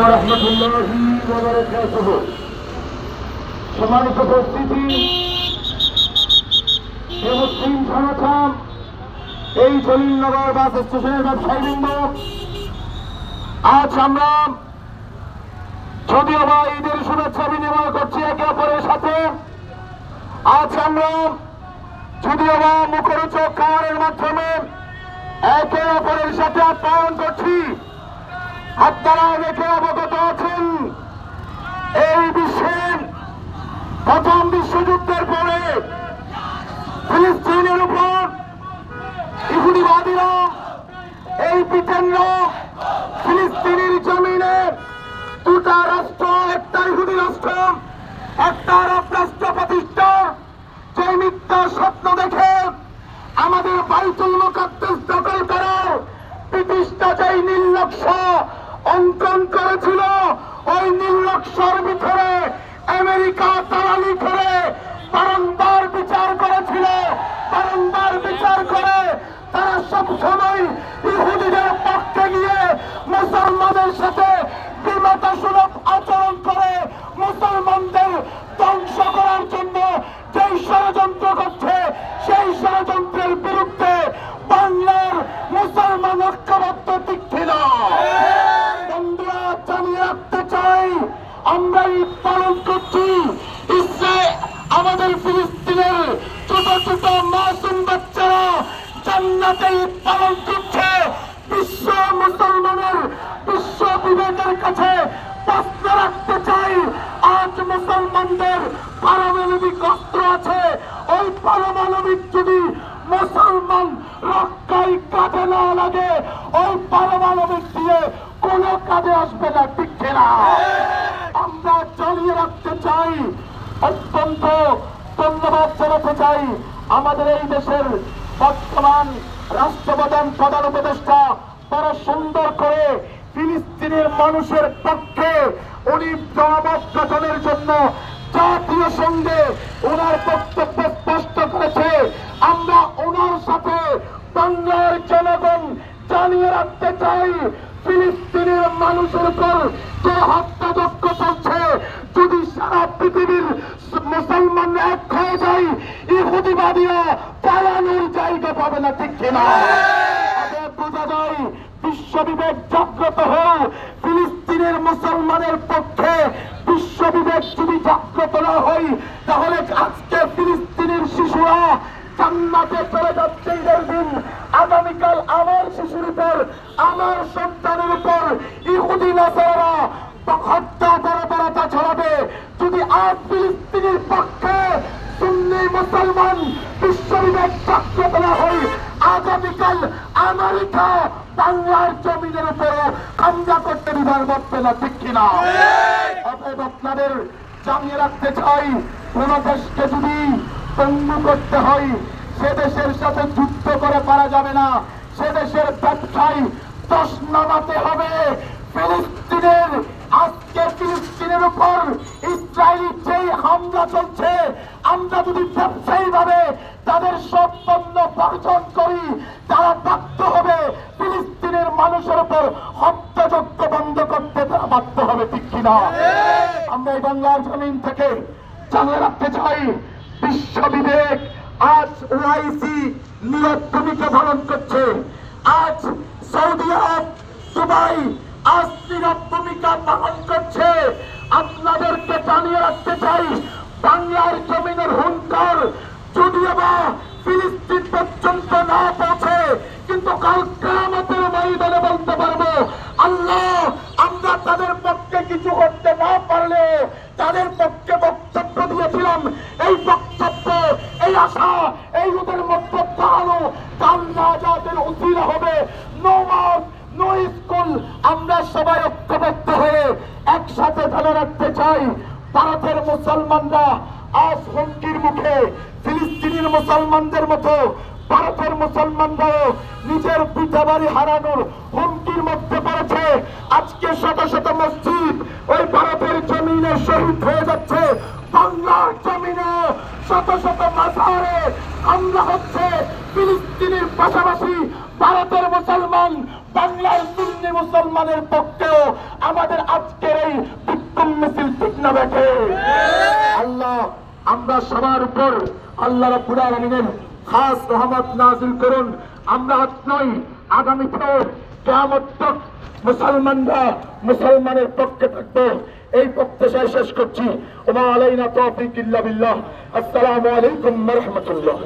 রহমতুল্লাহি ওয়া বারাকাতুহু। সম্মানিত উপস্থিতি, মুসলিম সংগঠন এই জলিলনগর বাস স্টেশনের ব্যবসায়ীবৃন্দ, আজ আমরা যদিও বা ঈদের শুভেচ্ছা বিনিময় করছি একে অপরের সাথে। আজ আমরা যদিও বা মুখরোচক খাবারের মাধ্যমে একে অপরের সাথে আপ্যায়ন করছি। আপনারা অনেকে অবগত আছেন, এই বিশ্বের প্রথম বিশ্বযুদ্ধের পরে ফিলিস্তিনের উপর ইহুদিবাদীরা, এই ব্রিটেনরা ফিলিস্তিনের জমিনে দুটা রাষ্ট্র, একটা ইহুদি রাষ্ট্র, একটা আরব রাষ্ট্র প্রতিষ্ঠা, যে মিথ্যা স্বপ্ন দেখে আমাদের বাইতুল মুকাদ্দাস দখল করার ব্রিটিশরা যেই নীল নকশা অঙ্কন করেছিল, ওই নীল নকশার ভিতরে আমেরিকা দালালি করে বারংবার বিচার করেছিল। বারংবার বিচার করে তারা সবসময় ইহুদিদের পক্ষে গিয়ে মুসলমানদের সাথে বিমাতা সুলভ আচরণ করে মুসলমানদের ধ্বংস করার জন্য যেই ষড়যন্ত্র করছে, সেই ষড়যন্ত্রের বিরুদ্ধে বাংলার মুসলমান ঐক্যবদ্ধ তীক্ষ্ণ। বন্ধুরা, জানিয়ে রাখতে চাই, আমরা ঈদ পালন করছি। ইসরায়েল আমাদের ফিলিস্তিনের ছোট ছোট মাসুম বাচ্চারা জান্নাতে ঈদ পালন করছে। বিশ্ব মুসলমানের বিশ্ব বিবেকের কাছে প্রশ্ন রাখতে চাই, আজ মুসলমানদের পারমাণবিক অস্ত্র আছে, ওই পারমাণবিক যদি মুসলমান রক্ষায় কাজে না লাগে, ওই পারমাণবিক দিয়ে কোনো কাজে আসবে না, ঠিক না? আমরা চালিয়ে রাখতে চাই। অত্যন্ত ধন্যবাদ জানাতে চাই আমাদের এই দেশের বর্তমান রাষ্ট্রপ্রধান প্রধান উপদেষ্টা বড় সুন্দর করে ফিলিস্তিনের মানুষের পক্ষে উনি জনমত গঠনের জন্য জাতীয় সঙ্গে ওনার বক্তব্য স্পষ্ট করেছে। আমরা ওনার সাথে বাংলার জনগণ জানিয়ে রাখতে চাই, ফিলিস্তিনের মানুষের উপর যে হত্যাযজ্ঞ চলছে, যদি সারা পৃথিবীর মুসলমান এক হয়ে যায়, ইহুদিবাদীরা পালানোর জায়গা পাবে না, ঠিক কিনা? বোঝা যায় বিশ্ব বিবেক জাগ্রত হোক। ফিলিস্তিনের মুসলমানের পক্ষে বিশ্ব বিবেক যদি জাগ্রত না হয়, তাহলে আজকে ফিলিস্তিনের শিশুরা জান্নাতে চলে যাচ্ছে ঈদের দিন। আগামীকাল আমার শিশুর উপর, আমার সন্তানের উপর ইহুদি নাসারারা হত্যা বর্বরতা ছড়াবে। যদি আজ ফিলিস্তিনের পক্ষে সুন্নি মুসলমান বিশ্ব বিবেক জাগ্রত না হয়, আগামীকাল আমেরিকা বাংলার জমিনের উপরে হামলা করতে বিধান করবে না, ঠিক কিনা? অতএব আপনাদের জানিয়ে রাখতে চাই, কোন দেশকে যদি পঙ্গু করতে হয়, সে দেশের সাথে যুদ্ধ করে পারা যাবে না। সে দেশের ব্যবসায় দোষ নামাতে হবে। ফিলিস্তিনের আজকে ফিলিস্তিনের উপর ইসরায়েলি যেই হামলা চলছে, আমরা যদি ব্যবসায়ী ভাবে তাদের সব পণ্য বর্জন করি, তারা বাধ্য হবে ফিলিস্তিনের মানুষের উপর হত্যাযজ্ঞ বন্ধ করতে, তারা বাধ্য হবে, ঠিক কিনা? আমরা এই বাংলার জমিন থেকে জানিয়ে রাখতে চাই, বিশ্ব বিবেক আজ ওআইসি নীরব ভূমিকা পালন করছে। আজ সৌদি আরব, দুবাই আজ নীরব ভূমিকা পালন করছে। আপনাদেরকে জানিয়ে রাখতে চাই, বাংলার জমিনের হুঙ্কার যদিও বা ফিলিস্তিন পর্যন্ত না পৌঁছে, কিন্তু কাল কিয়ামতের ময়দানে বলতে পারবো, আল্লাহ, আমরা তাদের পক্ষে কিছু করতে না পারলে তাদের পক্ষে বক্তব্য দিয়েছিলাম। এই বক্তব্য, এই আশা, এই ওদের মধ্যে দাঁড়ানো কাল নাজাতের উসিলা হবে। নো মাস, নো স্কুল। আমরা সবাই ঐক্যবদ্ধ হয়ে একসাথে ফেলে রাখতে চাই। ভারতের মুসলমানরা আজ হুমকির মুখে, ফিলিস্তিনের মুসলমানদের মতো ভারতের মুসলমানরাও নিজের পিতাবাড়ি হারানোর হুমকির মধ্যে পড়েছে। আজকে শত শত মসজিদ ওই ভারতের জমিনে শহীদ হয়ে যাচ্ছে। বাংলার জমিনে শত শত মাজারে হামলা হচ্ছে। ফিলিস্তিনের পাশাপাশি ভারতের মুসলমান, বাংলার সুন্নি মুসলমানের পক্ষেও আমাদের আজকে আমরা সবার উপর আল্লাহ রাব্বুল আলামিনের খাস রহমত নাযিল করুন। আমরা আজ নয়, আগামীতে কিয়ামত তক মুসলমানরা মুসলমানের পক্ষে থাকবে। এই প্রত্যাশায় শেষ করছি। ওয়া আলাইনা তাওফীক ইল্লা বিল্লাহ। আসসালামু আলাইকুম ওয়া রাহমাতুল্লাহ।